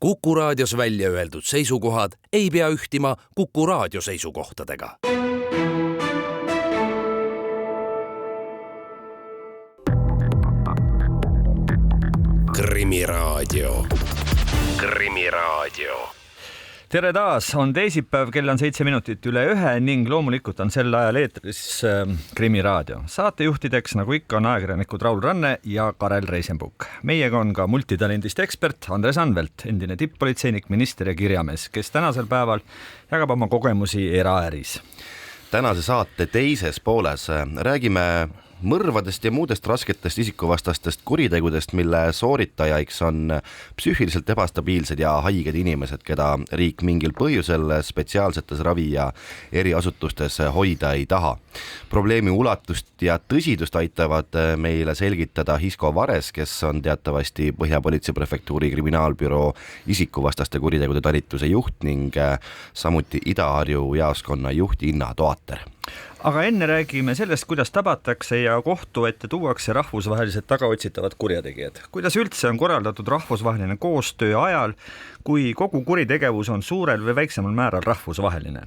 Kuku Raadios välja öeldud seisukohad ei pea ühtima Kuku Raadio seisukohtadega. Krimiraadio. Tere taas, on teisipäev, kell on 7 minutit üle 1 ning loomulikult on sel ajal eetris Krimiraadio. Saatejuhtideks nagu ikka on ajakirjanikud Raul Ranne ja Karel Reisenbuk. Meiega on ka multitalendist ekspert Andres Anvelt, endine tipppolitseinik, minister ja kirjamees, kes tänasel päeval jagab oma kogemusi eraäris. Tänase saate teises pooles räägime mõrvadest ja muudest rasketest isikuvastastest kuritegudest, mille sooritajaiks on psüühiliselt ebastabiilsed ja haiged inimesed, keda riik mingil põhjusel spetsiaalsetes ravi- ja eriasutustes hoida ei taha. Probleemi ulatust ja tõsidust aitavad meile selgitada Hisko Vares, kes on teatavasti Põhja-Politsei prefektuuri kriminaalbüroo isikuvastaste kuritegude talituse juht ning samuti Ida-Harju jaoskonna juht Inna Toater. Aga enne räägime sellest, kuidas tabatakse ja kohtu ette tuuakse rahvusvahelised tagaotsitavad kurjategijad. Kuidas üldse on korraldatud rahvusvaheline koostöö ajal, kui kogu kuritegevus on suurel või väiksemal määral rahvusvaheline?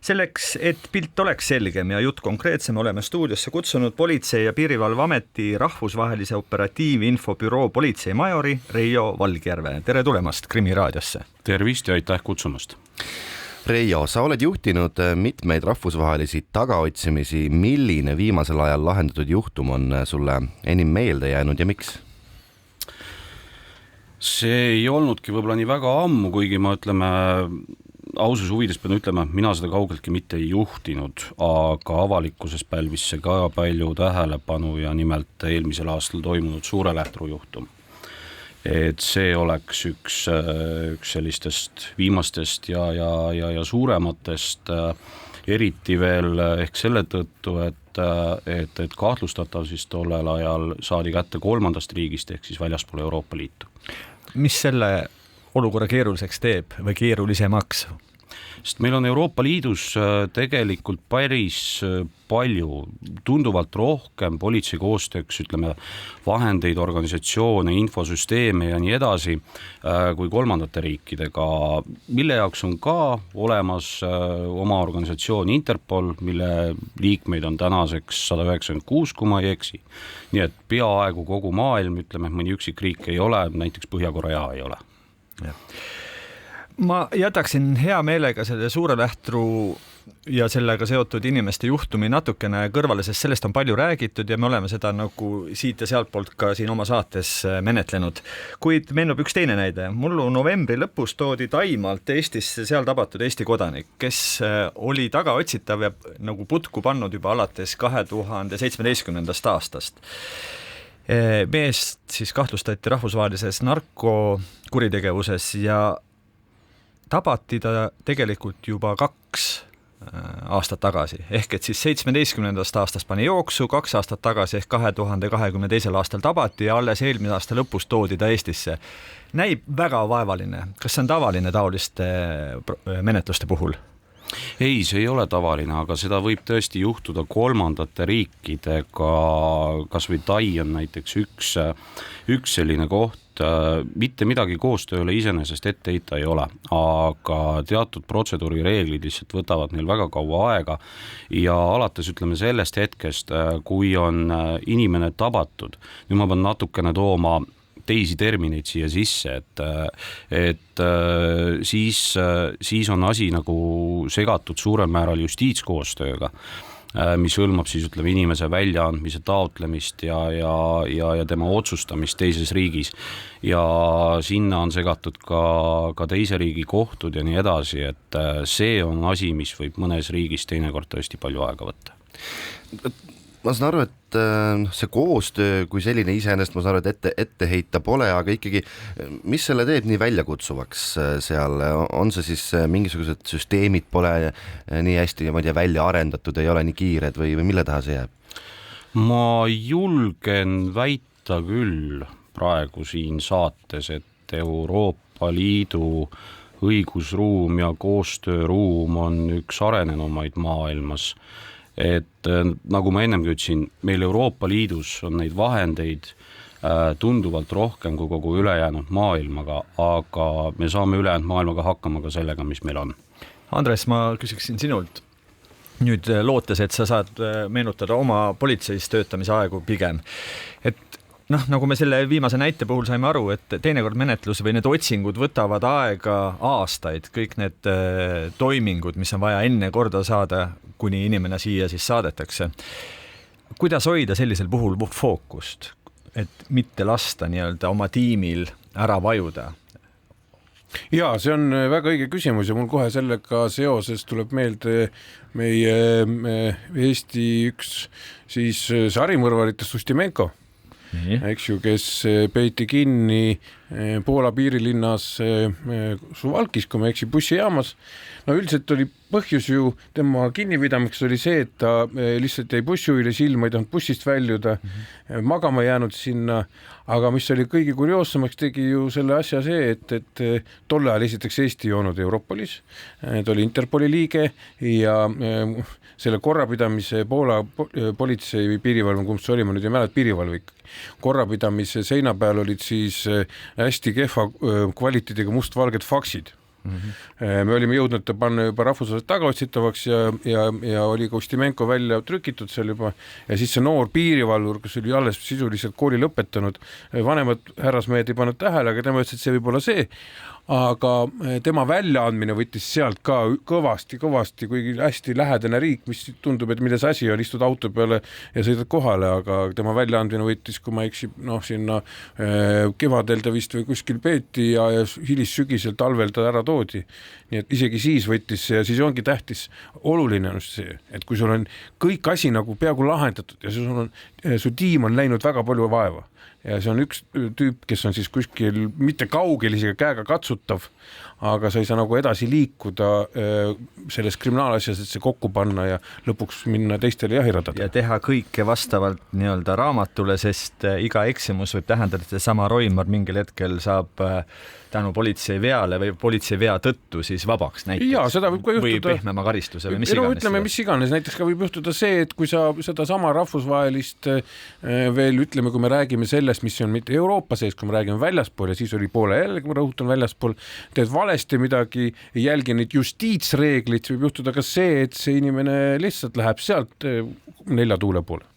Selleks, et pilt oleks selgem ja jutt konkreetsem, oleme stuudiosse kutsunud Politsei- ja Piirivalveameti rahvusvahelise operatiivinfobüroo politseimajori Reijo Valgjärve. Tere tulemast Krimiraadiosse. Tervist ja aitäh kutsumast. Reijo, sa oled juhtinud mitmeid rahvusvahelisi tagaotsimisi. Milline viimasel ajal lahendatud juhtum on sulle enim meelde jäänud ja miks? See ei olnudki võib-olla nii väga ammu, kuigi ma aususe huvides pean ütlema, mina seda kaugeltki mitte ei juhtinud, aga avalikkuses pälvis see ka palju tähelepanu ja nimelt eelmisel aastal toimunud Suurelähtru juhtum. Et see oleks üks sellistest viimastest ja suurematest, eriti veel ehk selle tõttu, et kahtlustatav siis tollel ajal saadi kätte 3. riigist ehk siis väljaspool Euroopa Liitu. Mis selle olukorra keeruliseks teeb või keerulisemaks? Sest meil on Euroopa Liidus tegelikult päris palju, tunduvalt rohkem politsei koostööks, vahendeid, organisatsioone, infosüsteeme ja nii edasi kui 3. riikidega, mille jaoks on ka olemas oma organisatsioon Interpol, mille liikmeid on tänaseks 196, kui ma ei eksi. Nii et peaaegu kogu maailm, mõni üksik riik ei ole, näiteks Põhja-Korea ei ole. Ja. Ma jätaksin hea meelega selle Suurelähtru ja sellega seotud inimeste juhtumi natukene kõrvale, sest sellest on palju räägitud ja me oleme seda nagu siit ja sealt poolt ka siin oma saates menetlenud. Kuid meenub üks teine näide. Mullu novembri lõpus toodi Taimaalt Eestisse seal tabatud Eesti kodanik, kes oli tagaotsitav ja nagu putku pannud juba alates 2017. aastast. Meest siis kahtlustati rahvusvahelises narkokuritegevuses ja tabati ta tegelikult juba 2 aastat tagasi. Ehk et siis 17. aastast pani jooksu, 2 aastat tagasi ehk 2022. aastal tabati ja alles eelmise aasta lõpus toodi ta Eestisse. Näib väga vaevaline. Kas see on tavaline taoliste menetluste puhul? Ei, see ei ole tavaline, aga seda võib tõesti juhtuda 3. riikidega, kas või Tai on näiteks üks selline koht, mitte midagi koostööle iseenesest ette heita ei ole, aga teatud protseduuri reeglid lihtsalt võtavad neil väga kaua aega ja alates sellest hetkest, kui on inimene tabatud, nüüd ma pean natukene tooma teisi termineid siia sisse, et siis on asi nagu segatud suurel määral justiitskoostööga, mis hõlmab siis inimese väljaandmise taotlemist ja tema otsustamist teises riigis ja sinna on segatud ka teise riigi kohtud ja nii edasi, et see on asi, mis võib mõnes riigis teinekord tõesti palju aega võtta. Ma saan aru, et see koostöö kui selline iseenesest, ma saan aru, et ette heita pole, aga ikkagi, mis selle teeb nii väljakutsuvaks seal? On see siis mingisugused süsteemid pole nii hästi välja arendatud, ei ole nii kiired või mille taha see jääb? Ma julgen väita küll praegu siin saates, et Euroopa Liidu õigusruum ja koostööruum on üks arenenumaid maailmas. Et nagu ma ennemgi ütlesin, meil Euroopa Liidus on neid vahendeid tunduvalt rohkem kui kogu ülejäänud maailmaga, aga me saame ülejäänud maailmaga hakkama ka sellega, mis meil on. Andres, ma küsiksin sinult nüüd lootes, et sa saad meenutada oma politseis töötamise aegu pigem. Et nagu me selle viimase näite puhul saime aru, et teinekord menetlus või need otsingud võtavad aega aastaid, kõik need toimingud, mis on vaja enne korda saada, kuni inimene siia siis saadetakse. Kuidas hoida sellisel puhul fookust, et mitte lasta nii-öelda oma tiimil ära vajuda? Ja see on väga õige küsimus ja mul kohe sellega seoses tuleb meelde meie Eesti üks siis sarimõrvaritest Ustimenko, eks ju, kes peeti kinni Poola piirilinnas Suwałkis, kui ma eksi, bussijaamas. No üldiselt oli põhjus ju tema kinnipidamiseks oli see, et ta lihtsalt jäi bussijuhile silma, ei tahtnud bussist väljuda, magama jäänud sinna, aga mis oli kõige kurioossemaks, tegi ju selle asja see, et tolle ajal esiteks Eesti ei olnud Europolis, ta oli Interpoli liige ja selle korrapidamise Poola politsei või piirivalve, kumb see oli, ma nüüd ei mäleta, piirivalve korrapidamise seina peal olid siis hästi kehva kvaliteediga mustvalged faksid. Me olime jõudnud ta panna juba rahvusvaheliselt tagaotsitavaks ja oli Ustimenko välja trükitud seal juba ja siis see noor piirivalvur, kes oli alles sisuliselt kooli lõpetanud, vanemad härrasmehed ei pannud tähele, aga tema ütles, et see võib olla see, aga tema väljaandmine võttis sealt ka kõvasti, kuigi hästi lähedane riik, mis tundub, et milles asi on, istud auto peale ja sõidad kohale, aga tema väljaandmine võttis, kui ma eksi, sinna kevadel ta vist või kuskil peeti ja hilis sügisel talvel ta ära toodi. Nii et isegi siis võttis ja siis ongi tähtis, oluline on see, et kui sul on kõik asi nagu peaaegu lahendatud ja su tiim on läinud väga palju vaeva ja see on üks tüüp, kes on siis kuskil mitte kaugel isegi käega katsutav, aga sa ei saa nagu edasi liikuda selles kriminaalasjas, et see kokku panna ja lõpuks minna teistele jahiradadele. Ja teha kõike vastavalt nii-öelda raamatule, sest iga eksimus võib tähendada, et sama Roimar mingil hetkel saab tänu politsei veale või politsei vea tõttu siis vabaks näiteks. Ja, seda võib ka juhtuda. Või pehmema karistuse või mis iganes. Ütleme, mis iganes. Näiteks ka võib juhtuda see, et kui sa seda sama rahvusvahelist veel ütleme, kui me räägime sellest, mis on mitte Euroopa sees, kui me räägime väljaspool ja siis oli poole jälle, kui ma rõhutan väljaspool, teed valesti midagi, jälgi neid justiitsreeglid, võib juhtuda ka see, et see inimene lihtsalt läheb sealt 4 tuule poole.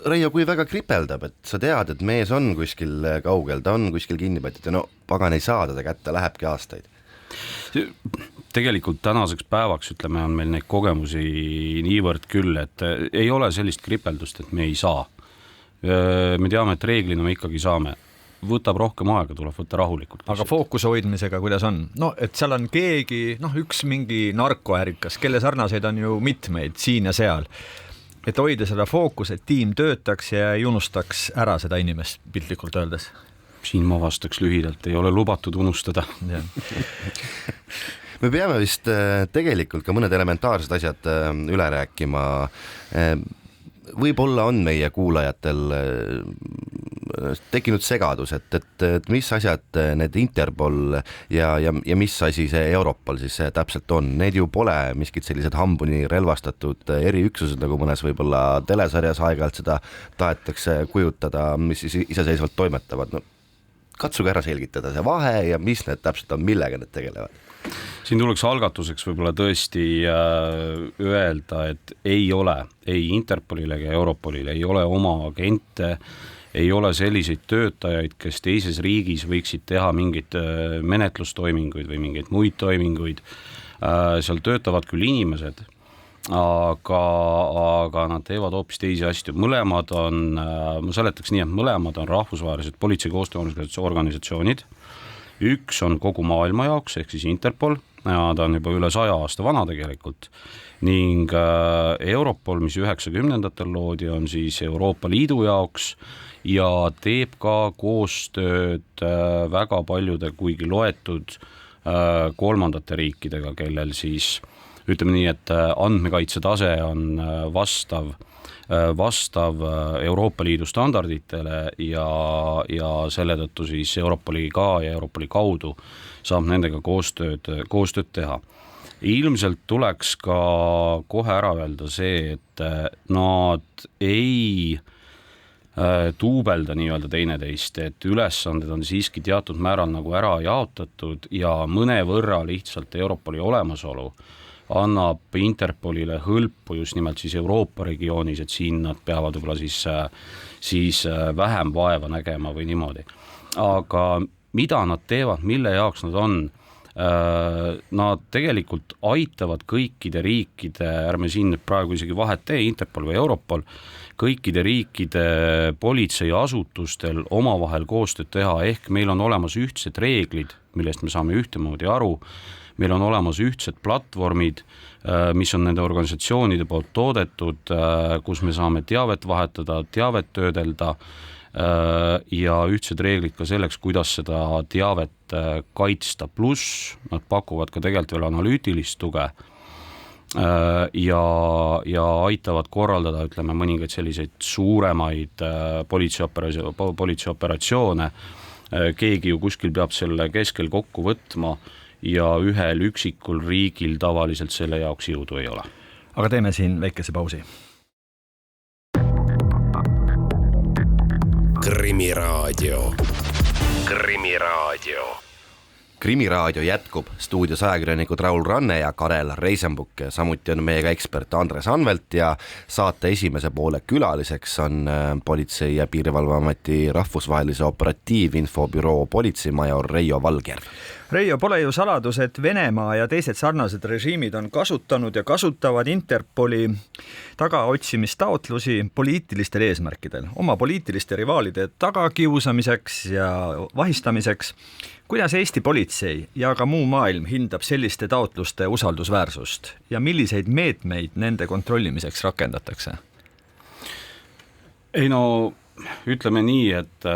Reio, kui väga kripeldab, et sa tead, et mees on kuskil kaugel, ta on kuskil kinnipeetud ja no pagan ei saa teda kätte, lähebki aastaid. Tegelikult tänaseks päevaks, ütleme, on meil neid kogemusi niivõrd küll, et ei ole sellist kripeldust, et me ei saa. Me teame, et reeglina me ikkagi saame. Võtab rohkem aega, tuleb võtta rahulikult. Aga fookuse hoidmisega, kuidas on? No, et seal on keegi, üks mingi narkoärikas, kelle sarnaseid on ju mitmeid siin ja seal. Et hoida seda fookus, et tiim töötaks ja ei unustaks ära seda inimest piltlikult öeldes. Siin ma vastaks lühidalt, ei ole lubatud unustada. Me peame vist tegelikult ka mõned elementaarsed asjad üle rääkima. Võib-olla on meie kuulajatel tekkinud segadus, et mis asjad need Interpol ja mis asi see Europol siis täpselt on. Need ju pole miskid sellised hambuni relvastatud eriüksused, nagu mõnes võib-olla telesarjas aeg-ajalt seda tahetakse kujutada, mis siis iseseisvalt toimetavad. No, katsuge ära selgitada see vahe ja mis need täpselt on, millega need tegelevad. Siin tuleks algatuseks võib-olla tõesti öelda, et ei ole, ei Interpolile ega Europolile ei ole oma agente, ei ole selliseid töötajaid, kes teises riigis võiksid teha mingeid menetlustoiminguid või mingeid muid toiminguid. Seal töötavad küll inimesed, aga nad teevad hoopis teisi asju. Mõlemad on, ma seletaks nii, et mõlemad on rahvusvahelised politsei koostööorganisatsioonid. Üks on kogu maailma jaoks, ehk siis Interpol, ja ta on juba üle 100 aasta vana tegelikult, ning Europol, mis 90-ndatel loodi, on siis Euroopa Liidu jaoks ja teeb ka koostööd väga paljude, kuigi loetud kolmandate riikidega, kellel siis ütleme nii, et andmekaitse tase on vastav Euroopa Liidu standarditele ja selle tõttu siis Europoli ka ja Europoli kaudu saab nendega koostööd teha. Ilmselt tuleks ka kohe ära öelda see, et nad ei tuubelda nii-öelda teineteist, et ülesanded on siiski teatud määral nagu ära jaotatud ja mõnevõrra lihtsalt Europoli olemasolu annab Interpolile hõlpu just nimelt siis Euroopa regioonis, et siin nad peavad võib-olla siis vähem vaeva nägema või niimoodi. Aga mida nad teevad, mille jaoks nad on? Nad tegelikult aitavad kõikide riikide, ärme siin praegu isegi vahet tee, Interpol või Europol, kõikide riikide politseiasutustel omavahel koostööd teha, ehk meil on olemas ühtsed reeglid, millest me saame ühtemoodi aru, meil on olemas ühtsed platvormid, mis on nende organisatsioonide poolt toodetud, kus me saame teavet vahetada, teavet töödelda ja ühtsed reeglid ka selleks, kuidas seda teavet kaitsta, pluss nad pakuvad ka tegelikult veel analüütilist tuge ja aitavad korraldada, ütleme, mõningaid selliseid suuremaid politseioperatsioone. Keegi ju kuskil peab selle keskel kokku võtma ja ühel üksikul riigil tavaliselt selle jaoks jõudu ei ole. Aga teeme siin väikese pausi. Krimiraadio. Krimiraadio jätkub, stuudios ajakirjanikud Raul Ranne ja Karel Reisenbuk. Samuti on meiega ekspert Andres Anvelt ja saate esimese poole külaliseks on Politsei- ja Piirivalveameti rahvusvahelise operatiivinfobüroo politseimajor Reijo Valgjärv. Reijo, pole ju saladus, et Venemaa ja teised sarnased režiimid on kasutanud ja kasutavad Interpoli tagaotsimistaotlusi poliitilistel eesmärkidel, oma poliitiliste rivaalide tagakiusamiseks ja vahistamiseks. Kuidas Eesti politsei ja ka muu maailm hindab selliste taotluste usaldusväärsust ja milliseid meetmeid nende kontrollimiseks rakendatakse? Ei no, ütleme nii, et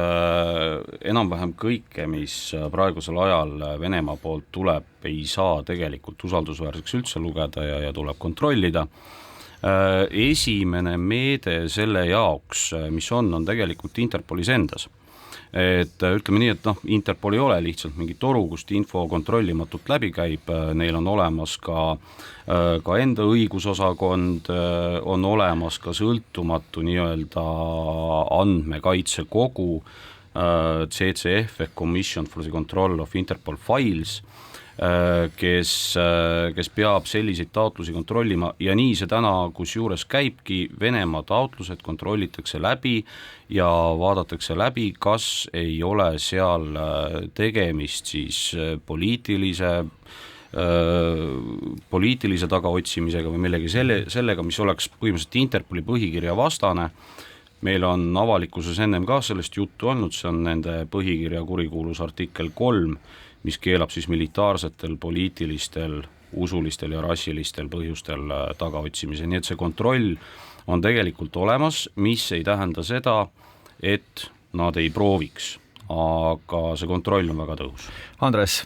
enam-vähem kõike, mis praegusel ajal Venemaa poolt tuleb, ei saa tegelikult usaldusväärseks üldse lugeda ja tuleb kontrollida. Esimene meede selle jaoks, mis on tegelikult Interpolis endas. Et ütleme nii, et Interpol ei ole lihtsalt mingi toru, kust info kontrollimatult läbi käib, neil on olemas ka enda õigusosakond, on olemas ka sõltumatu nii-öelda andmekaitsekogu, CCF ehk Commission for the Control of Interpol Files, kes peab selliseid taotlusi kontrollima ja nii see täna kusjuures käibki, Venemaa taotlused kontrollitakse läbi ja vaadatakse läbi, kas ei ole seal tegemist siis poliitilise tagaotsimisega või millegi sellega, mis oleks põhimõtteliselt Interpoli põhikirja vastane. Meil on avalikkuses ennem ka sellest juttu olnud, see on nende põhikirja kurikuulus artikkel 3, mis keelab siis militaarsetel, poliitilistel, usulistel ja rassilistel põhjustel tagaotsimise. Nii et see kontroll on tegelikult olemas, mis ei tähenda seda, et nad ei prooviks, aga see kontroll on väga tõhus. Andres,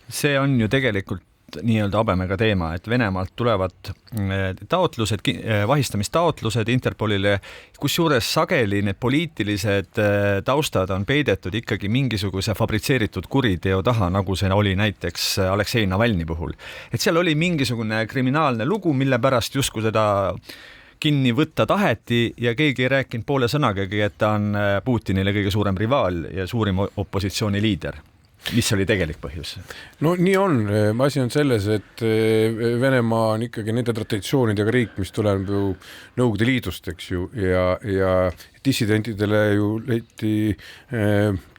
see on ju tegelikult nii-öelda habemega teema, et Venemaalt tulevad taotlused, vahistamistaotlused Interpolile, kusjuures sageli need poliitilised taustad on peidetud ikkagi mingisuguse fabritseeritud kuriteo taha, nagu see oli näiteks Aleksei Navalny puhul. Et seal oli mingisugune kriminaalne lugu, mille pärast justkui seda kinni võtta taheti ja keegi ei rääkinud poole sõnagagi, et ta on Putinile kõige suurem rivaal ja suurim opositsiooniliider. Mis oli tegelik põhjus? No nii on. Asi on selles, et Venemaa on ikkagi nende traditsioonidega riik, mis tuleb ju Nõukogude Liidust, eks ju, ja dissidentidele ju leiti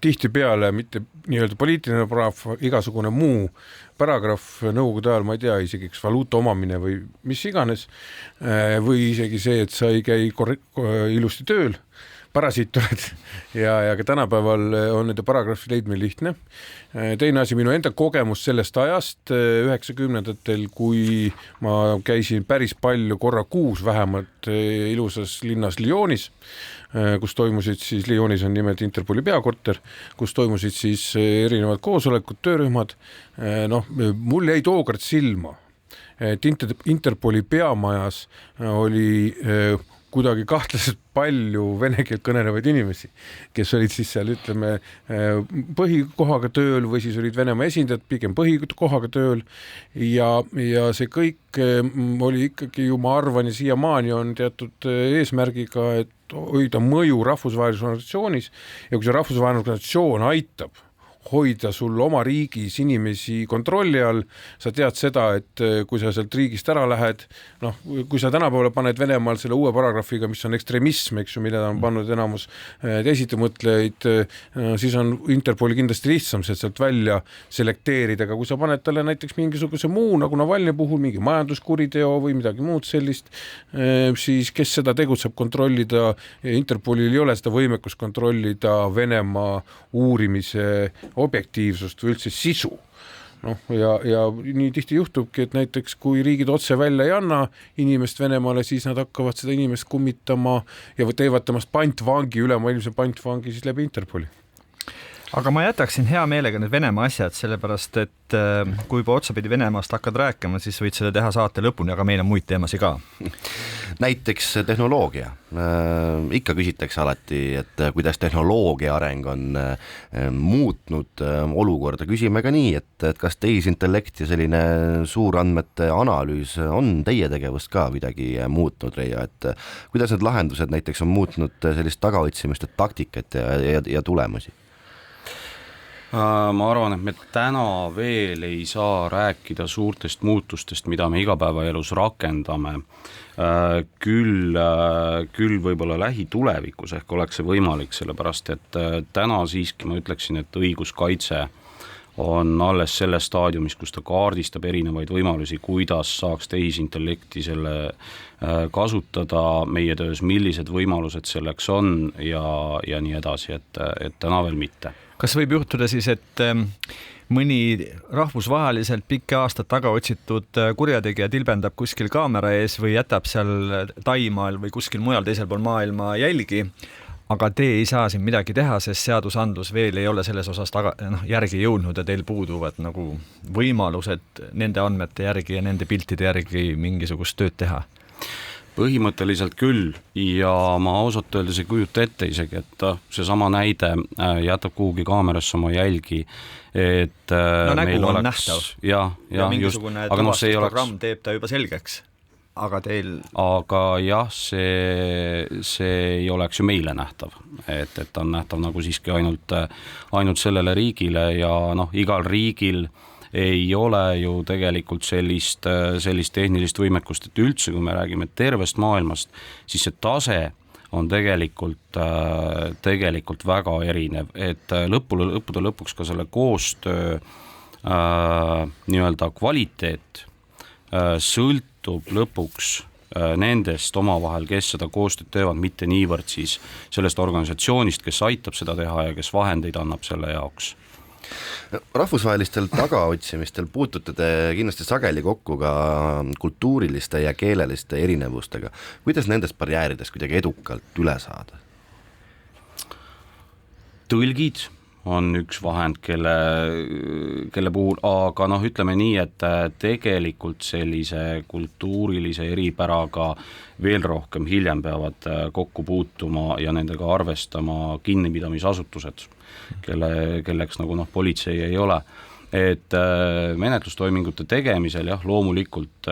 tihti peale mitte nii-öelda poliitiline paragrahv, igasugune muu paragrahv Nõukogude ajal, ma ei tea, isegi üks valuuta omamine või mis iganes, või isegi see, et sa ei käi ilusti tööl, parasiit oled ja ka tänapäeval on nende paragrahvi leidmine lihtne. Teine asi, minu enda kogemus sellest ajast 90-ndatel, kui ma käisin päris palju korra kuus vähemalt ilusas linnas Lyonis, kus toimusid siis, Lyonis on nimelt Interpoli peakorter, kus toimusid siis erinevad koosolekud, töörühmad. Mul jäi tookord silma, et Interpoli peamajas oli kuidagi kahtlaselt palju vene keelt kõnelevaid inimesi, kes olid siis seal, ütleme, põhikohaga tööl või siis olid Venemaa esindajad pigem põhikohaga tööl ja see kõik oli ikkagi ju, ma arvan, ja siiamaani on teatud eesmärgiga, et hoida mõju rahvusvahelises organisatsioonis ja kui see rahvusvaheline organisatsioon aitab hoida sul oma riigis inimesi kontrolli all, sa tead seda, et kui sa sealt riigist ära lähed, kui sa tänapäeval paned Venemaal selle uue paragrahviga, mis on ekstremism, eks ju, mille ta on pannud enamus teisitimõtlejaid, siis on Interpoli kindlasti lihtsam sealt välja selekteerida, aga kui sa paned talle näiteks mingisuguse muu, nagu Navalnõi puhul, mingi majanduskuriteo või midagi muud sellist, siis kes seda tegutseb kontrollida, Interpolil ei ole seda võimekust kontrollida Venemaa uurimise objektiivsust või üldse sisu. Ja nii tihti juhtubki, et näiteks kui riigid otse välja ei anna inimest Venemaale, siis nad hakkavad seda inimest kummitama ja teevad temast pantvangi, ülemaailmse pantvangi siis läbi Interpoli. Aga ma jätaksin hea meelega need Venemaa asjad, sellepärast et kui juba otsapidi Venemaast hakkad rääkima, siis võid seda teha saate lõpuni, aga meil on muid teemasid ka. Näiteks tehnoloogia. Ikka küsitakse alati, et kuidas tehnoloogia areng on muutnud olukorda. Küsime ka nii, et kas tehisintellekt ja selline suurandmete analüüs on teie tegevust ka midagi muutnud, Reio, et kuidas need lahendused näiteks on muutnud sellist tagaotsimiste taktikat ja tulemusi? Ma arvan, et me täna veel ei saa rääkida suurtest muutustest, mida me igapäevaelus rakendame. Küll võib-olla lähitulevikus ehk oleks see võimalik, sellepärast et täna siiski ma ütleksin, et õiguskaitse on alles selles staadiumis, kus ta kaardistab erinevaid võimalusi, kuidas saaks tehisintellekti selle kasutada meie töös, millised võimalused selleks on ja nii edasi, et täna veel mitte. Kas võib juhtuda siis, et mõni rahvusvaheliselt pikki aastat taga otsitud kurjategija tilbendab kuskil kaamera ees või jätab seal Taimaal või kuskil mujal teisel pool maailma jälgi, aga te ei saa siin midagi teha, sest seadusandlus veel ei ole selles osas järgi jõudnud ja teil puuduvad nagu võimalused nende andmete järgi ja nende piltide järgi mingisugust tööd teha? Põhimõtteliselt küll ja ma ausalt öeldes ei kujuta ette isegi, et see sama näide jätab kuhugi kaamerasse oma jälgi, et nägu on nähtav ja mingisugune tuvastusprogramm teeb ta juba selgeks, aga teil... Aga jah, see ei oleks ju meile nähtav, et ta on nähtav nagu siiski ainult sellele riigile ja igal riigil ei ole ju tegelikult sellist tehnilist võimekust, et üldse, kui me räägime tervest maailmast, siis see tase on tegelikult väga erinev, et lõppude lõpuks ka selle koostöö nii-öelda kvaliteet sõltub lõpuks nendest omavahel, kes seda koostööd teevad, mitte niivõrd siis sellest organisatsioonist, kes aitab seda teha ja kes vahendeid annab selle jaoks. Rahvusvahelistel tagaotsimistel puutute te kindlasti sageli kokku ka kultuuriliste ja keeleliste erinevustega. Kuidas nendest barjääridest kuidagi edukalt üle saada? Tõlgid on üks vahend, kelle puhul, aga ütleme nii, et tegelikult sellise kultuurilise eripäraga veel rohkem hiljem peavad kokku puutuma ja nendega arvestama kinnipidamisasutused, kelleks nagu politsei ei ole. Et menetlustoimingute tegemisel loomulikult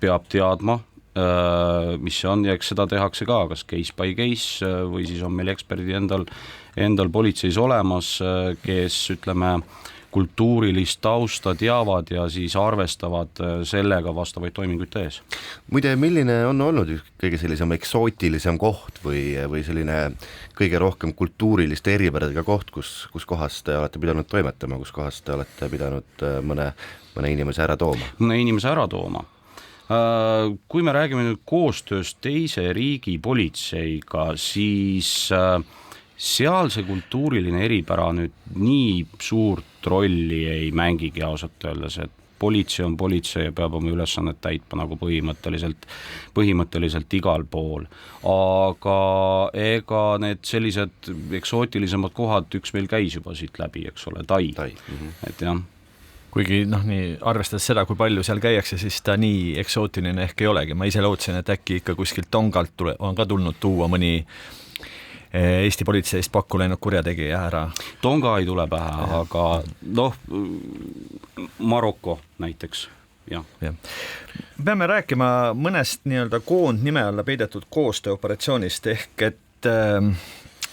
peab teadma, mis see on ja eks seda tehakse ka, kas case by case või siis on meil eksperdid endal politseis olemas, kes ütleme kultuurilist tausta teavad ja siis arvestavad sellega vastavaid toiminguid tees. Muide, milline on olnud kõige sellisem eksootilisem koht või selline kõige rohkem kultuuriliste eripäradega koht, kus kohas te olete pidanud toimetama, kus kohas te olete pidanud mõne inimese ära tooma? Mõne inimese ära tooma. Kui me räägime nüüd koostöös teise riigi politseiga, siis seal see kultuuriline eripära nüüd nii suurt rolli ei mängigi ausalt öeldes, et politsei on politsei ja peab oma ülesannet täitma nagu põhimõtteliselt igal pool. Aga ega need sellised eksootilisemad kohad, üks meil käis juba siit läbi, eks ole, Tai. Et jah. kuigi nii arvestades seda, kui palju seal käiakse, siis ta nii eksootiline ehk ei olegi. Ma ise lootsin, et äkki ikka kuskilt Tongalt on ka tulnud tuua mõni Eesti politseist pakku läinud kurjategija ära. Tonga ei tule pähe, aga Maroko näiteks. Ja. Peame rääkima mõnest nii-öelda koondnime alla peidetud koostööoperatsioonist ehk et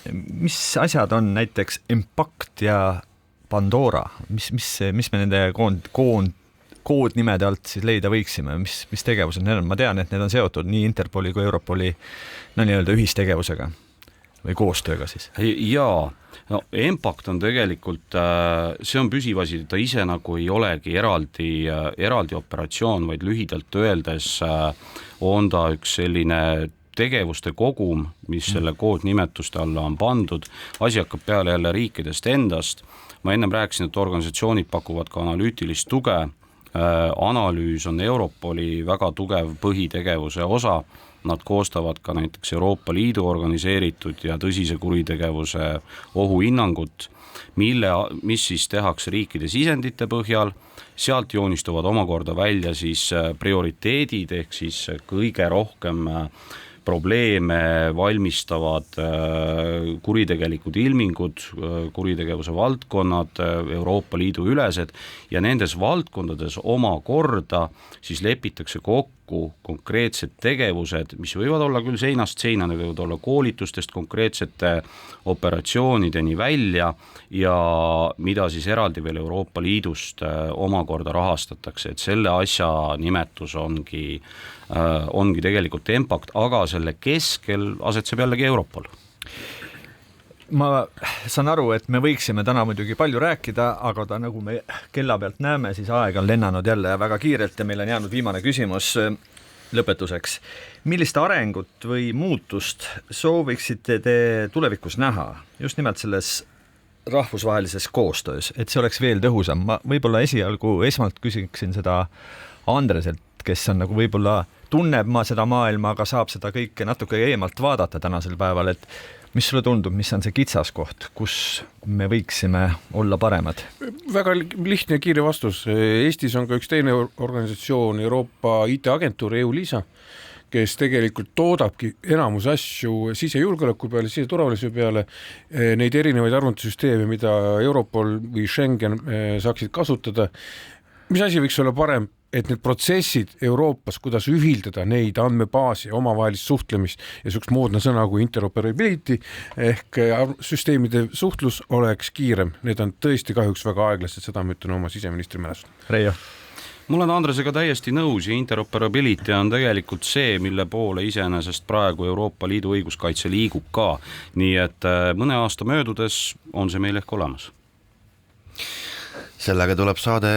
mis asjad on näiteks Impact ja Pandora, mis me nende koodnimede alt siis leida võiksime, mis tegevused need on? Ma tean, et need on seotud nii Interpoli kui Europoli nii-öelda ühistegevusega või koostööga siis. Jaa, Impact on tegelikult, see on püsivasi, ta ise nagu ei olegi eraldi operatsioon, vaid lühidalt öeldes on ta üks selline tegevuste kogum, mis selle koodnimetuste alla on pandud. Asi hakkab peale jälle riikidest endast. Ma ennem rääkisin, et organisatsioonid pakuvad ka analüütilist tuge. Analüüs on Europoli väga tugev põhitegevuse osa. Nad koostavad ka näiteks Euroopa Liidu organiseeritud ja tõsise kuritegevuse ohuhinnangut, mis siis tehakse riikide sisendite põhjal. Sealt joonistuvad omakorda välja siis prioriteedid ehk siis kõige rohkem probleeme valmistavad kuritegelikud ilmingud, kuritegevuse valdkonnad, Euroopa Liidu ülesed ja nendes valdkondades omakorda siis lepitakse kokku konkreetsed tegevused, mis võivad olla küll seinast seina, need võivad olla koolitustest konkreetsete operatsioonideni välja ja mida siis eraldi veel Euroopa Liidust omakorda rahastatakse, et selle asja nimetus ongi tegelikult Impact, aga selle keskel asetseb jällegi Europol. Ma saan aru, et me võiksime täna muidugi palju rääkida, aga nagu me kella pealt näeme, siis aeg on lennanud jälle väga kiirelt ja meil on jäänud viimane küsimus lõpetuseks. Millist arengut või muutust sooviksite te tulevikus näha just nimelt selles rahvusvahelises koostöös, et see oleks veel tõhusam? Ma võib-olla esmalt küsiksin seda Andreselt, kes on nagu võib-olla tunneb seda maailma, aga saab seda kõike natuke eemalt vaadata tänasel päeval, et mis sulle tundub, mis on see kitsaskoht, kus me võiksime olla paremad? Väga lihtne ja kiire vastus. Eestis on ka üks teine organisatsioon, Euroopa IT-agentuur EU-LISA, kes tegelikult toodabki enamus asju sisejulgeoleku peale, siseturvalisuse peale, neid erinevaid arvutisüsteeme, mida Europol või Schengen saaksid kasutada. Mis asi võiks olla parem? Et need protsessid Euroopas, kuidas ühildada neid andmebaasi, omavahelist suhtlemist ja sukst moodna sõna kui interoperability ehk süsteemide suhtlus oleks kiirem. Need on tõesti kahjuks väga aeglased, seda ma ütlen oma siseministri mälest. Reijo? Mul on Andresega täiesti nõus ja interoperability on tegelikult see, mille poole iseenesest praegu Euroopa Liidu õiguskaitse liigub ka. Nii et mõne aasta möödudes on see meil ehk olemas. Sellega tuleb saade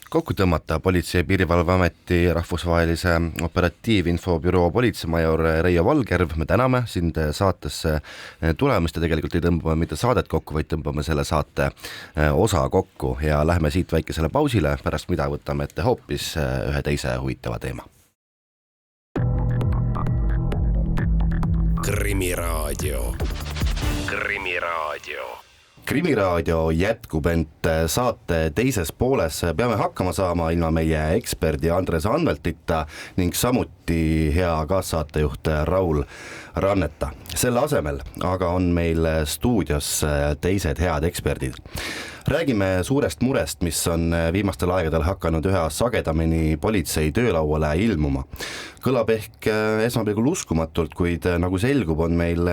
kokku tõmmata. Politsei- ja Piirivalveameti rahvusvahelise operatiivinfobüroo politseimajor Reijo Valgerv, me täname sind saatesse tulemist ja tegelikult ei tõmbame mitte saadet kokku, vaid tõmbame selle saate osa kokku ja lähme siit väikesele pausile, pärast mida võtame ette hoopis ühe teise huvitava teema. Krimiraadio. Krimiraadio jätkub, ent saate teises pooles peame hakkama saama ilma meie eksperdi Andres Anveltita ning samuti hea kaassaatejuht Raul Ranneta. Selle asemel aga on meil stuudios teised head eksperdid. Räägime suurest murest, mis on viimastel aegadel hakanud üha sagedamini politsei töölauale ilmuma. Kõlab ehk esmapilgul uskumatult, kuid nagu selgub, on meil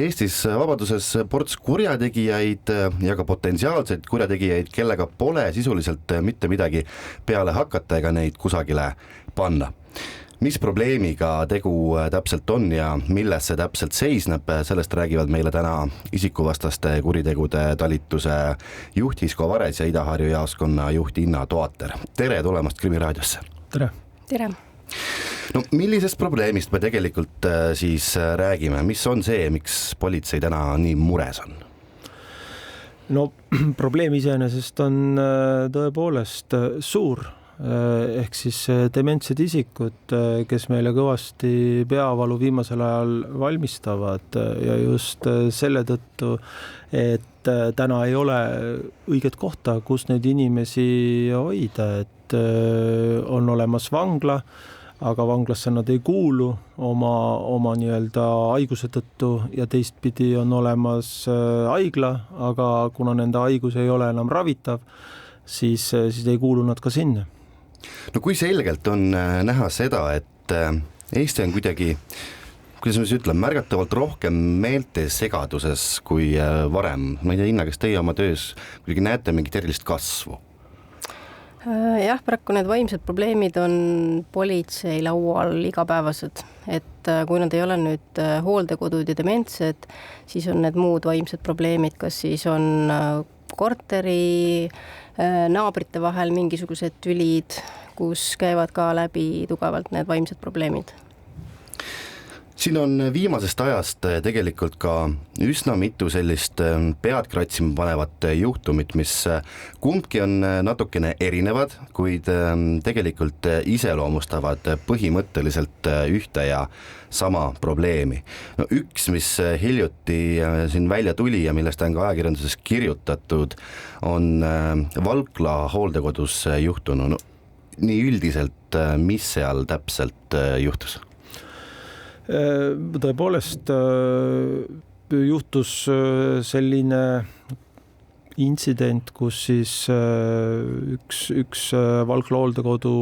Eestis vabaduses ports kurjategijaid ja ka potentsiaalseid kurjategijaid, kellega pole sisuliselt mitte midagi peale hakata ega neid kusagile panna. Mis probleemiga tegu täpselt on ja milles see täpselt seisneb, sellest räägivad meile täna isikuvastaste kuritegude talituse juht Isko Vares ja Ida-Harju jaoskonna juht Inna Toater. Tere tulemast Krimiraadiosse! Tere! No, millisest probleemist me tegelikult siis räägime? Mis on see, miks politsei täna nii mures on? No probleem iseenesest on tõepoolest suur. ehk siis dementsed isikud, kes meile kõvasti peavalu viimasel ajal valmistavad ja just selle tõttu, et täna ei ole õiget kohta, kus neid inimesi hoida, et on olemas vangla, aga vanglasse nad ei kuulu oma nii-öelda haiguse tõttu ja teistpidi on olemas haigla, aga kuna nende haigus ei ole enam ravitav, siis ei kuulu nad ka sinna. No kui selgelt on näha seda, et Eesti on kuidagi, kuidas ma siis ütlen, märgatavalt rohkem meelte segaduses kui varem. Ma ei tea, Inna, kas teie oma töös kuidagi näete mingit erilist kasvu? Jah, praegu need vaimsed probleemid on politsei laual igapäevased, et kui nad ei ole nüüd hooldekodud ja dementsed, siis on need muud vaimsed probleemid, kas siis on korteri naabrite vahel mingisugused tülid, kus käivad ka läbi tugevalt need vaimsed probleemid. Siin on viimasest ajast tegelikult ka üsna mitu sellist pead kratsima panevat juhtumit, mis kumbki on natukene erinevad, kuid tegelikult iseloomustavad põhimõtteliselt ühte ja sama probleemi. No, üks, mis hiljuti siin välja tuli ja millest on ka ajakirjanduses kirjutatud, on Valkla hooldekodus juhtunu. No, nii üldiselt, mis seal täpselt juhtus? Tõepoolest juhtus selline intsident, kus siis üks Valkla hooldekodu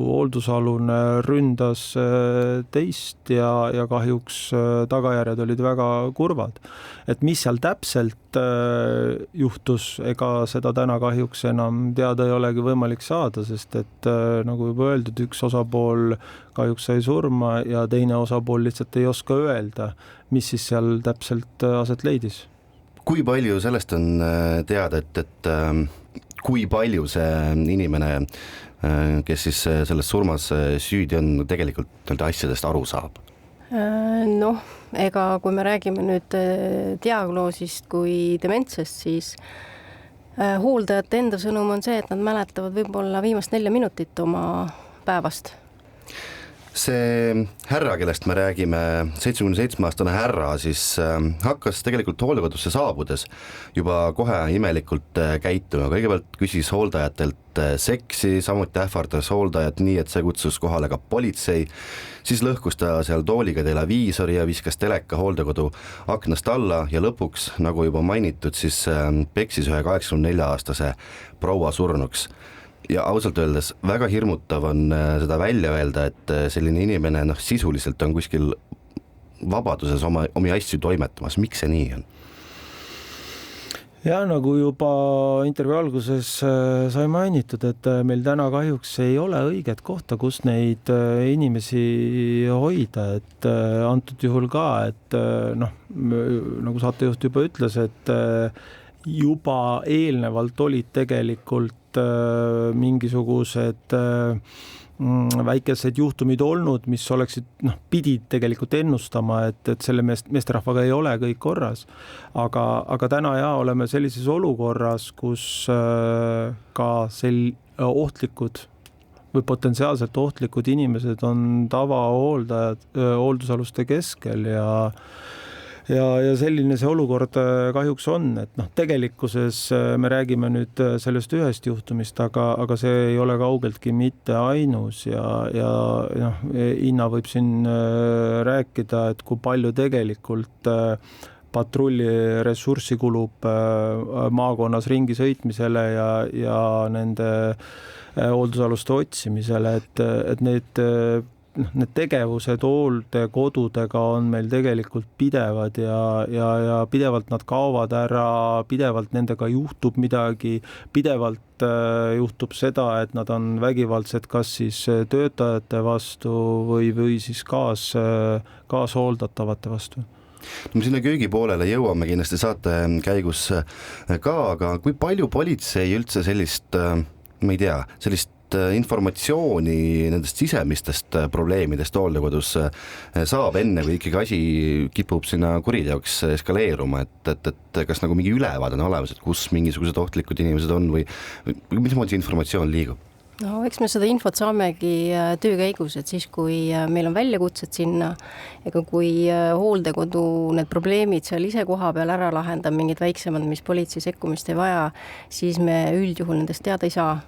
hooldusalune ründas teist ja kahjuks tagajärjed olid väga kurvad. Et mis seal täpselt juhtus, ega seda täna kahjuks enam teada ei olegi võimalik saada, sest et nagu juba öeldud, üks osapool kahjuks sai surma ja teine osapool lihtsalt ei oska öelda, mis siis seal täpselt aset leidis. Kui palju sellest on teada, et kui palju see inimene, kes siis selles surmas süüdi on, tegelikult asjadest aru saab? Noh, ega kui me räägime nüüd diagnoosist kui dementsest, siis hooldajate enda sõnum on see, et nad mäletavad võib-olla viimast 4 minutit oma päevast. See härra, kellest me räägime, 77-aastane härra, siis hakkas tegelikult hooldekodusse saabudes juba kohe imelikult käituma. Kõigepealt küsis hooldajatelt seksi, samuti ähvardas hooldajat nii, et see kutsus kohale ka politsei. Siis lõhkus ta seal tooliga televiisori ja viskas teleka hooldekodu aknast alla ja lõpuks, nagu juba mainitud, siis peksis ühe 84-aastase proua surnuks. Ja ausalt öeldes väga hirmutav on seda välja öelda, et selline inimene sisuliselt on kuskil vabaduses omi asju toimetamas. Miks see nii on? Ja nagu juba intervjuu alguses sai mainitud, et meil täna kahjuks ei ole õiget kohta, kus neid inimesi hoida, et antud juhul ka, et nagu saatejuht juba ütles, et juba eelnevalt olid tegelikult mingisugused väikesed juhtumid olnud, mis oleksid, pidid tegelikult ennustama, et selle meesterahvaga ei ole kõik korras. Aga täna oleme sellises olukorras, kus ka ohtlikud või potentsiaalselt ohtlikud inimesed on tavahooldajad hooldusaluste keskel ja selline see olukord kahjuks on, et tegelikkuses me räägime nüüd sellest ühest juhtumist, aga see ei ole kaugeltki mitte ainus ja Inna võib siin rääkida, et kui palju tegelikult patrulli ressurssi kulub maakonnas ringi sõitmisele ja nende hooldusaluste otsimisele, et need tegevused hooldekodudega on meil tegelikult pidevad ja pidevalt nad kaovad ära, pidevalt nendega juhtub midagi, pidevalt juhtub seda, et nad on vägivaldsed kas siis töötajate vastu või siis kaashooldatavate vastu. Me sinna köögipoolele jõuame kindlasti saate käigus ka, aga kui palju politsei üldse sellist, ma ei tea, sellist informatsiooni nendest sisemistest probleemidest hooldekodus saab enne, kui ikkagi asi kipub sinna kuriteoks eskaleeruma, et kas mingi ülevaade on olemas, et kus mingisugused ohtlikud inimesed on või mismoodi see informatsioon liigub? No eks me seda infot saamegi töö käigus, et siis kui meil on väljakutsed sinna, ega kui hooldekodu need probleemid seal ise koha peal ära lahendab, mingid väiksemad, mis politsei sekkumist ei vaja, siis me üldjuhul nendest teada ei saa.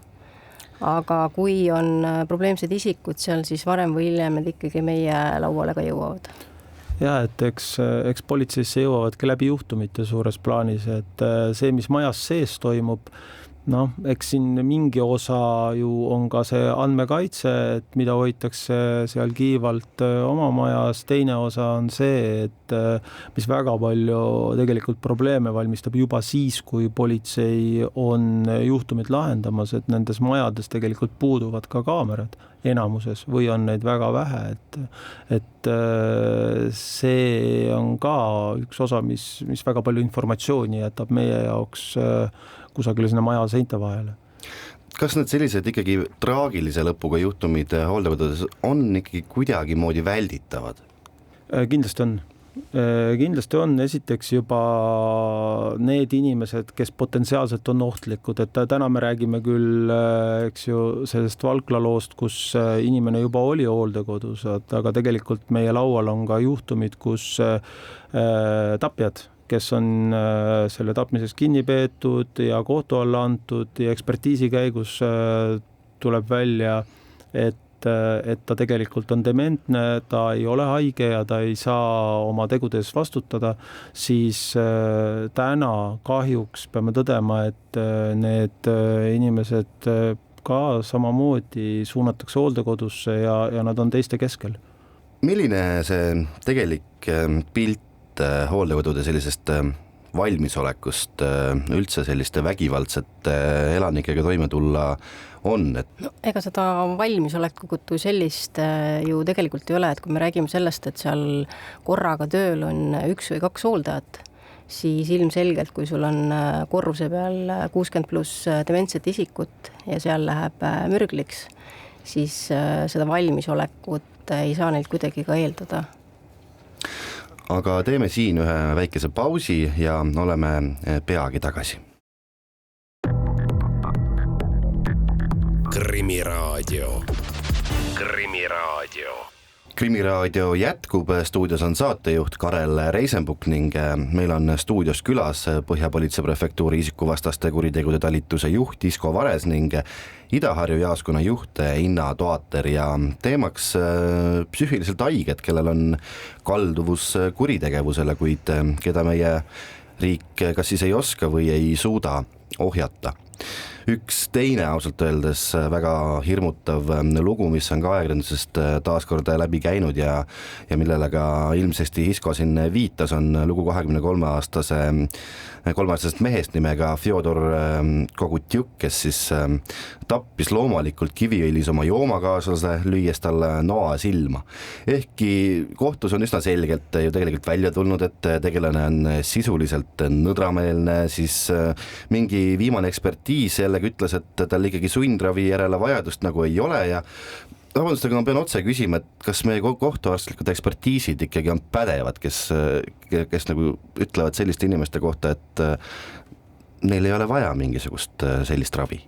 Aga kui on probleemsed isikud seal, siis varem või hiljem need ikkagi meie lauale ka jõuavad. Ja, et eks politseisse jõuavadki läbi juhtumite suures plaanis, et see, mis majas sees toimub, noh, eks siin mingi osa ju on ka see andmekaitse, et mida hoitakse seal kiivalt oma majas, teine osa on see, et mis väga palju tegelikult probleeme valmistab juba siis, kui politsei on juhtumid lahendamas, et nendes majades tegelikult puuduvad ka kaamerad enamuses või on neid väga vähe, et see on ka üks osa, mis väga palju informatsiooni jätab meie jaoks kusagile sinna maja seinte vahele. Kas need sellised ikkagi traagilise lõpuga juhtumid hooldekodudes on ikkagi kuidagi moodi välditavad? Kindlasti on esiteks juba need inimesed, kes potentsiaalselt on ohtlikud, et täna me räägime küll, eks ju, sellest Valkla loost, kus inimene juba oli hooldekodus, aga tegelikult meie laual on ka juhtumid, kus tapjad, kes on selle tapmiseks kinni peetud ja kohtu alla antud ja ekspertiisi käigus tuleb välja, et ta tegelikult on dementne, ta ei ole haige ja ta ei saa oma tegudes vastutada, siis täna kahjuks peame tõdema, et need inimesed ka samamoodi suunatakse hooldekodusse ja nad on teiste keskel. Milline see tegelik pilt hooldekodude sellisest valmisolekust üldse selliste vägivaldsete elanikega toime tulla on? No, ega seda valmisolekut kui sellist ju tegelikult ei ole, et kui me räägime sellest, et seal korraga tööl on 1 või 2 hooldajat, siis ilmselgelt, kui sul on korruse peal 60+ dementset isikut ja seal läheb mürgliks, siis seda valmisolekut ei saa neilt kuidagi ka eeldada. Aga teeme siin ühe väikese pausi ja oleme peagi tagasi. Krimiraadio. Krimiraadio jätkub, stuudios on saatejuht Karel Reisenbuk ning meil on stuudios külas Põhja-Politsei prefektuuri isikuvastaste kuritegude talituse juht Isko Vares ning Ida-Harju jaaskonna juht Inna Toater ja teemaks psüühiliselt haiged, kellel on kalduvus kuritegevusele, kuid keda meie riik kas siis ei oska või ei suuda ohjata. Üks teine ausalt öeldes väga hirmutav lugu, mis on ka ajakirjandusest taaskord läbi käinud ja millele ka ilmsesti Isko siin viitas, on lugu 23-aastasest mehest nimega Fjodor Kogutjuk, kes siis tappis loomulikult kiviõlis oma joomakaaslase, lüües talle noa silma. Ehkki kohtus on üsna selgelt ju tegelikult välja tulnud, et tegelane on sisuliselt nõdrameelne, siis mingi viimane ekspertiis jällegi ütles, et tal ikkagi sundravi järele vajadust nagu ei ole ja vabandust, aga ma pean otse küsima, et kas meie kohtuarstlikud ekspertiisid ikkagi on pädevad, kes nagu ütlevad selliste inimeste kohta, et neil ei ole vaja mingisugust sellist ravi.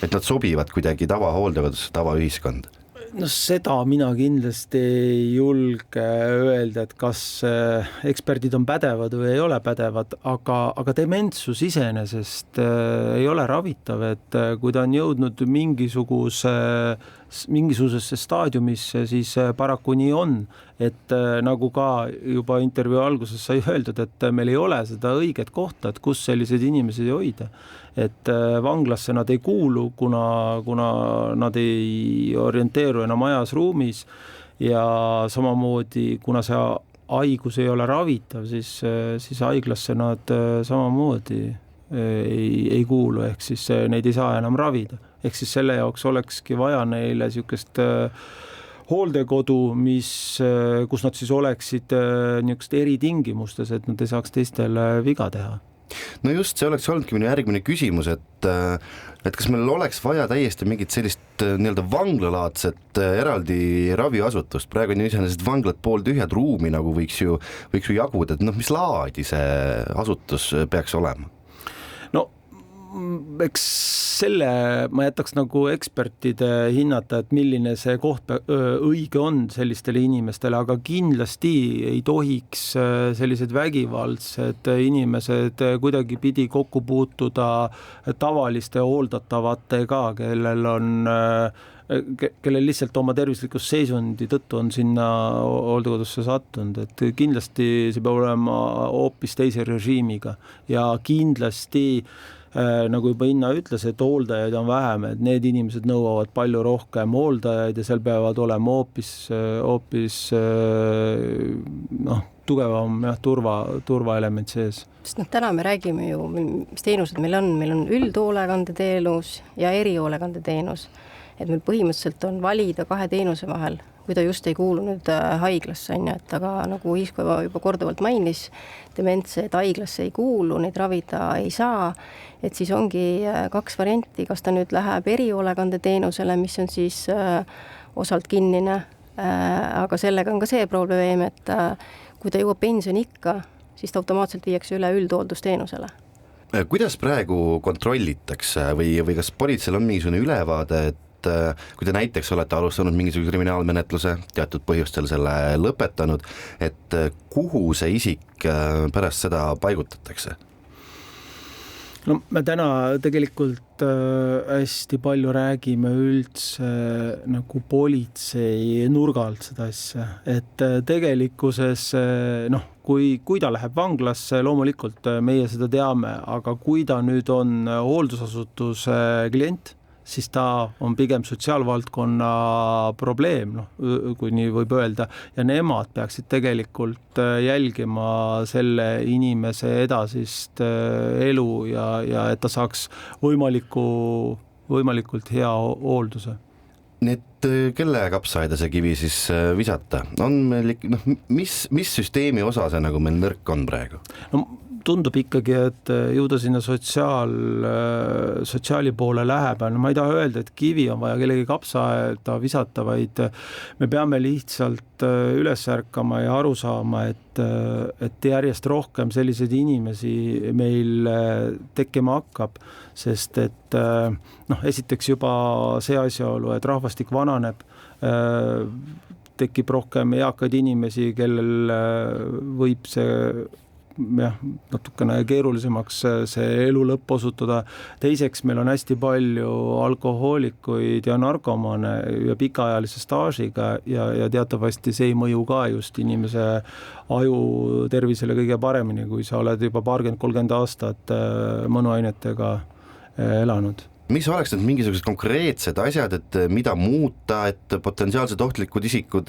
Et nad sobivad kuidagi tavahooldekodusse, tavaühiskonda. No seda mina kindlasti ei julge öelda, et kas eksperdid on pädevad või ei ole pädevad, aga dementsus iseenesest ei ole ravitav, et kui ta on jõudnud mingisugusesse staadiumisse, siis paraku nii on, et nagu ka juba intervjuu alguses sai öeldud, et meil ei ole seda õiget kohta, et kus sellised inimesed hoida. Et vanglasse nad ei kuulu, kuna nad ei orienteeru enam ajas ruumis ja samamoodi, kuna see haigus ei ole ravitav, siis haiglasse nad samamoodi ei kuulu, ehk siis neid ei saa enam ravida. Ehk siis selle jaoks olekski vaja neile niisugust hooldekodu, kus nad siis oleksid niisugust eritingimustes, et nad ei saaks teistele viga teha. No just, see oleks olnudki minu järgmine küsimus, et kas meil oleks vaja täiesti mingit sellist nii-öelda vanglalaadset eraldi raviasutust. Praegu on ju iseenesest vanglad pooltühjad ruumi, nagu võiks ju jaguda, et mis laadi see asutus peaks olema? No eks selle ma jätaks nagu ekspertide hinnata, et milline see koht õige on sellistele inimestele, aga kindlasti ei tohiks sellised vägivaldsed inimesed kuidagi pidi kokku puutuda tavaliste hooldatavatega, kellel lihtsalt oma tervislikus seisundi tõttu on sinna hooldekodusse sattunud, et kindlasti see peab olema hoopis teise režiimiga ja kindlasti nagu juba Inna ütles, et hooldajaid on vähem, et need inimesed nõuavad palju rohkem hooldajaid ja seal peavad olema hoopis tugevam turvaelement sees. Sest täna me räägime ju, mis teenused meil on üldhoolekandeteenus ja erihoolekandeteenus. Et meil põhimõtteliselt on valida 2 teenuse vahel, kui ta just ei kuulu nüüd haiglasse, et aga nagu Iisko juba korduvalt mainis, dementsed haiglasse ei kuulu, neid ravida ei saa, et siis ongi 2 varianti, kas ta nüüd läheb erihoolekandeteenusele, mis on siis osalt kinnine, aga sellega on ka see probleem, et kui ta jõuab pensioniikka, siis ta automaatselt viiakse üle üldhooldusteenusele. Kuidas praegu kontrollitakse või kas politseil on mingisugune ülevaade, et kui te näiteks olete alustanud mingisuguse kriminaalmenetluse, teatud põhjustel selle lõpetanud, et kuhu see isik pärast seda paigutatakse? No me täna tegelikult hästi palju räägime üldse nagu politsei nurgalt seda asja, et tegelikkuses kui ta läheb vanglasse, loomulikult meie seda teame, aga kui ta nüüd on hooldusasutuse klient, siis ta on pigem sotsiaalvaldkonna probleem, kui nii võib öelda, ja nemad peaksid tegelikult jälgima selle inimese edasist elu ja et ta saaks võimalikult hea hoolduse. Nii et kelle kapsaida see kivi siis visata? On meil, mis süsteemi osa see nagu meil nõrk on praegu? No, tundub ikkagi, et jõuda sinna sotsiaali poole läheb. Ma ei taha öelda, et kivi on vaja kellegi kapsaaeda visata, vaid me peame lihtsalt üles ärkama ja aru saama, et järjest rohkem selliseid inimesi meil tekkima hakkab, sest et esiteks juba see asjaolu, et rahvastik vananeb, tekib rohkem eakaid inimesi, kellel võib see natukene keerulisemaks see elu lõpp osutuda. Teiseks, meil on hästi palju alkohoolikuid ja narkomane ja pikaajalise staažiga ja teatavasti see ei mõju ka just inimese aju tervisele kõige paremini, kui sa oled juba 30 aastat mõnuainetega elanud. Mis oleks need mingisugused konkreetsed asjad, et mida muuta, et potentsiaalsed ohtlikud isikud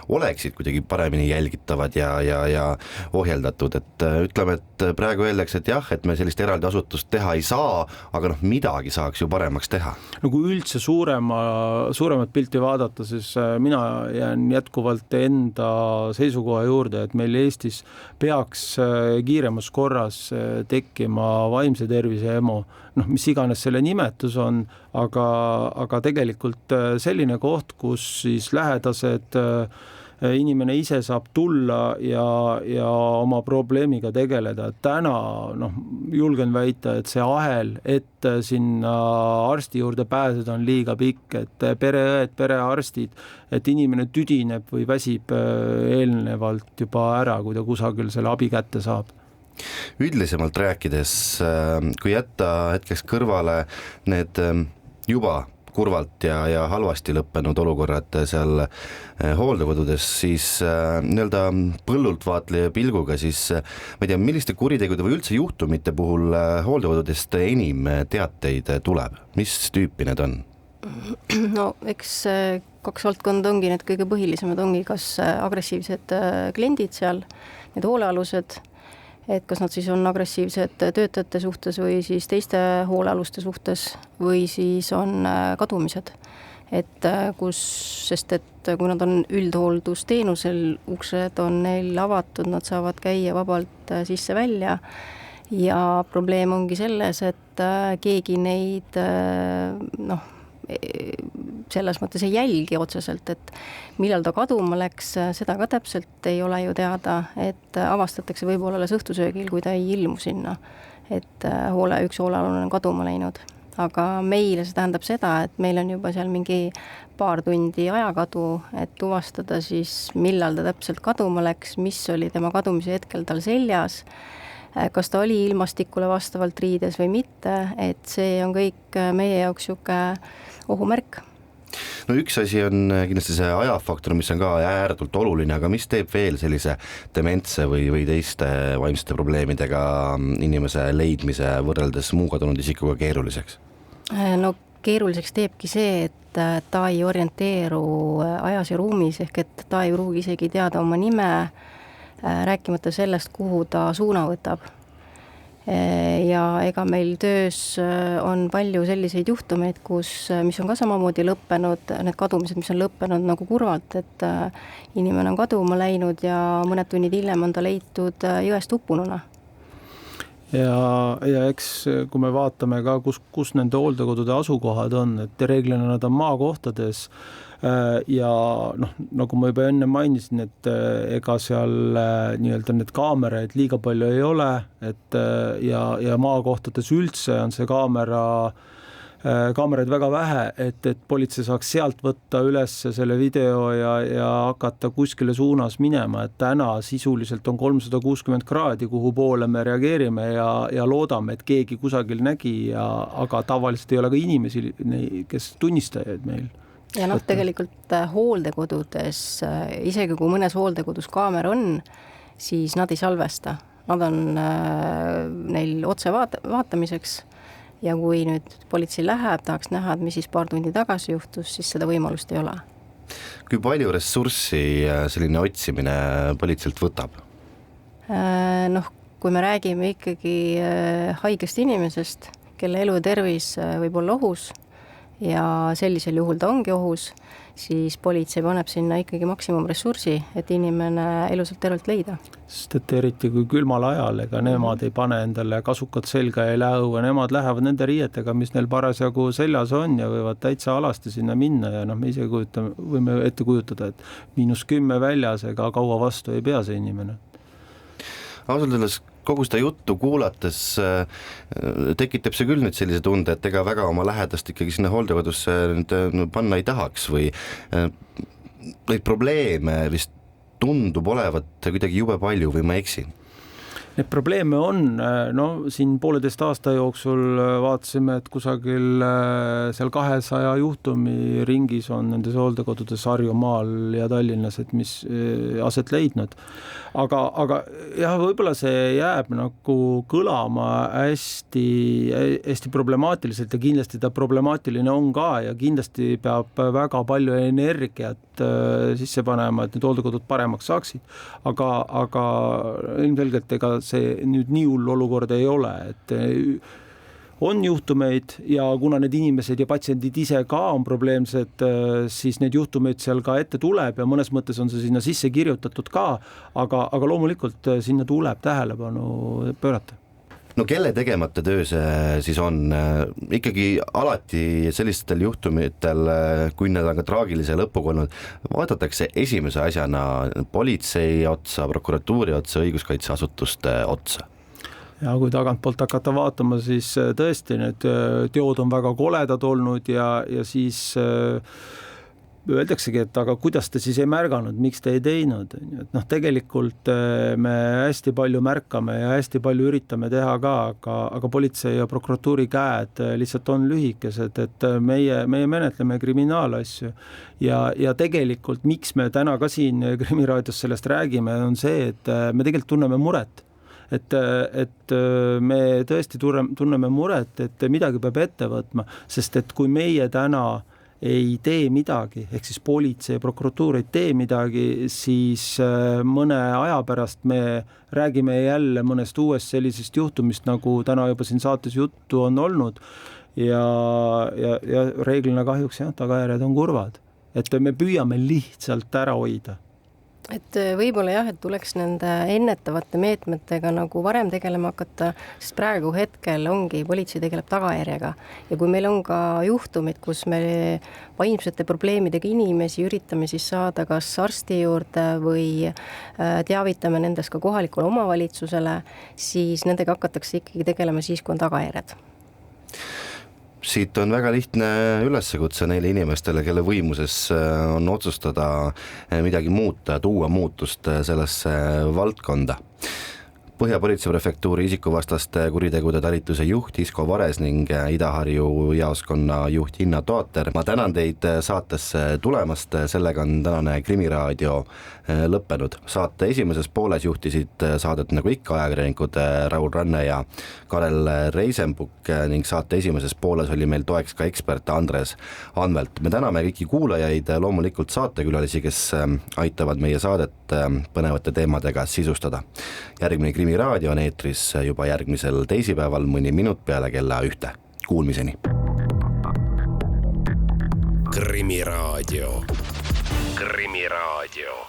oleksid kuidagi paremini jälgitavad ja ohjeldatud, et ütleme, et praegu öeldakse, et jah, et me sellist eraldi asutust teha ei saa, aga midagi saaks ju paremaks teha. No kui üldse suuremat pilti vaadata, siis mina jään jätkuvalt enda seisukoha juurde, et meil Eestis peaks kiiremas korras tekkima vaimse tervise EMO, mis iganes selle nimetus on, aga tegelikult selline koht, kus siis lähedased inimene ise saab tulla ja oma probleemiga tegeleda. Täna julgen väita, et see ahel, et sinna arsti juurde pääseda on liiga pikk, et pereõed, perearstid, et inimene tüdineb või väsib eelnevalt juba ära, kui ta kusagil selle abi kätte saab. Üldisemalt rääkides, kui jätta hetkeks kõrvale need juba kurvalt ja halvasti lõppenud olukorrad seal hooldekodudes, siis nii-öelda põllult vaatleja pilguga, siis ma ei tea, milliste kuritegude või üldse juhtumite puhul hooldekodudest enim teateid tuleb? Mis tüüpi need on? No eks 2 valdkonda ongi, need kõige põhilisemad ongi kas agressiivsed kliendid seal, need hoolealused, et kas nad siis on agressiivsed töötajate suhtes või siis teiste hoolealuste suhtes või siis on kadumised. Sest kui nad on üldhooldusteenusel, uksed on neil avatud, nad saavad käia vabalt sisse-välja ja probleem ongi selles, et keegi neid selles mõttes ei jälgi otseselt, et millal ta kaduma läks, seda ka täpselt ei ole ju teada, et avastatakse võib-olla alles õhtusöögil, kui ta ei ilmu sinna. et üks hoolealune on kaduma läinud. Aga meile see tähendab seda, et meil on juba seal mingi paar tundi ajakadu, et tuvastada siis, millal ta täpselt kaduma läks, mis oli tema kadumise hetkel tal seljas, kas ta oli ilmastikule vastavalt riides või mitte, et see on kõik meie jaoks sihuke ohumärk. No üks asi on kindlasti see ajafaktor, mis on ka ääretult oluline, aga mis teeb veel sellise dementse või teiste vaimsete probleemidega inimese leidmise võrreldes muu kadunud isikuga keeruliseks? No keeruliseks teebki see, et ta ei orienteeru ajas ja ruumis, ehk et ta ei pruugi isegi teada oma nime, rääkimata sellest, kuhu ta suuna võtab. Ja ega meil töös on palju selliseid juhtumeid, mis on ka samamoodi lõppenud, need kadumised, mis on lõppenud nagu kurvalt, et inimene on kaduma läinud ja mõned tunnid hiljem on ta leitud jõest uppununa. Ja eks kui me vaatame ka, kus nende hooldekodude asukohad on, et reeglina nad on maakohtades ja nagu ma juba enne mainisin, et ega seal nii-öelda need kaameraid liiga palju ei ole, et ja maakohtades üldse on see kaameraid väga vähe, et politsei saaks sealt võtta üles selle video ja hakata kuskile suunas minema, et täna sisuliselt on 360 kraadi, kuhu poole me reageerime ja loodame, et keegi kusagil nägi, aga tavaliselt ei ole ka inimesi, kes tunnistajaid meil. Ja tegelikult hooldekodudes, isegi kui mõnes hooldekodus kaamera on, siis nad ei salvesta. Nad on neil otse vaatamiseks ja kui nüüd politsei läheb, tahaks näha, et mis siis paar tundi tagasi juhtus, siis seda võimalust ei ole. Kui palju ressurssi selline otsimine politseilt võtab? Kui me räägime ikkagi haigest inimesest, kelle elu ja tervis võib olla ohus, ja sellisel juhul ta ongi ohus, siis politsei paneb sinna ikkagi maksimumressursi, et inimene elusalt tervelt leida. Sest et eriti kui külmal ajal, ega nemad ei pane endale kasukat selga ja ei lähe õue, nemad lähevad nende riietega, mis neil parasjagu seljas on ja võivad täitsa alasti sinna minna ja me ise võime ette kujutada, et -10 väljas ega kaua vastu ei pea see inimene. Ausalt öeldes kogu seda juttu kuulates tekitab see küll nüüd sellise tunde, et ega väga oma lähedast ikkagi sinna hooldekodusse panna ei tahaks või neid probleeme vist tundub olevat kuidagi jube palju või ma eksin? Need probleeme on, siin 1,5 aasta jooksul vaatasime, et kusagil seal 200 juhtumi ringis on nendes hooldekodudes Harjumaal ja Tallinnas, et mis aset leidnud. Aga jah, võib-olla see jääb nagu kõlama hästi problemaatiliselt ja kindlasti ta problemaatiline on ka ja kindlasti peab väga palju energiat sisse panema, et need hooldekodud paremaks saaksid. Aga ilmselgelt ega see nüüd nii hull olukord ei ole, et on juhtumeid ja kuna need inimesed ja patsiendid ise ka on probleemsed, siis need juhtumeid seal ka ette tuleb ja mõnes mõttes on see sinna sisse kirjutatud ka, aga loomulikult sinna tuleb tähelepanu pöörata. No kelle tegemata töö see siis on? Ikkagi alati sellistel juhtumitel, kui need on ka traagilise lõpuga olnud, vaadatakse esimese asjana politsei otsa, prokuratuuri otsa, õiguskaitseasutuste otsa. Ja kui tagantpoolt hakata vaatama, siis tõesti need teod on väga koledad olnud ja siis öeldaksegi, et aga kuidas te siis ei märganud, miks te ei teinud? Tegelikult me hästi palju märkame ja hästi palju üritame teha ka, aga politsei ja prokuratuuri käed lihtsalt on lühikesed, et meie menetleme kriminaalasju ja tegelikult miks me täna ka siin Krimiraadios sellest räägime, on see, et me tegelikult tunneme muret. Et me tõesti tunneme muret, et midagi peab ette võtma, sest et kui meie täna ei tee midagi, ehk siis politsei ja prokuratuur ei tee midagi, siis mõne aja pärast me räägime jälle mõnest uuest sellisest juhtumist, nagu täna juba siin saates juttu on olnud ja reeglina kahjuks tagajärjed on kurvad, et me püüame lihtsalt ära hoida. et võib-olla jah, et tuleks nende ennetavate meetmetega nagu varem tegelema hakata, sest praegu hetkel ongi, politsei tegeleb tagajärjega ja kui meil on ka juhtumid, kus me vaimsete probleemidega inimesi üritame siis saada kas arsti juurde või teavitame nendest ka kohalikule omavalitsusele, siis nendega hakatakse ikkagi tegelema siis, kui on tagajärjed. Siit on väga lihtne üleskutse neile inimestele, kelle võimuses on otsustada midagi muuta, tuua muutust sellesse valdkonda. Põhja-politseiprefektuuri isikuvastaste kuritegude talituse juht Isko Vares ning Ida-Harju jaoskonna juht Inna Toater. Ma tänan teid saatesse tulemast, sellega on tänane Krimiraadio lõppenud. Saate esimeses pooles juhtisid saadet nagu ikka ajakirjanikud Raul Ranne ja Karel Reisenbuk ning saate esimeses pooles oli meil toeks ka ekspert Andres Anvelt. Me täname kõiki kuulajaid, loomulikult saatekülalisi, kes aitavad meie saadet põnevate teemadega sisustada. Järgmine Krimiraadio on eetris juba järgmisel teisipäeval mõni minut peale kella 1. Kuulmiseni. Krimiraadio. Krimiraadio.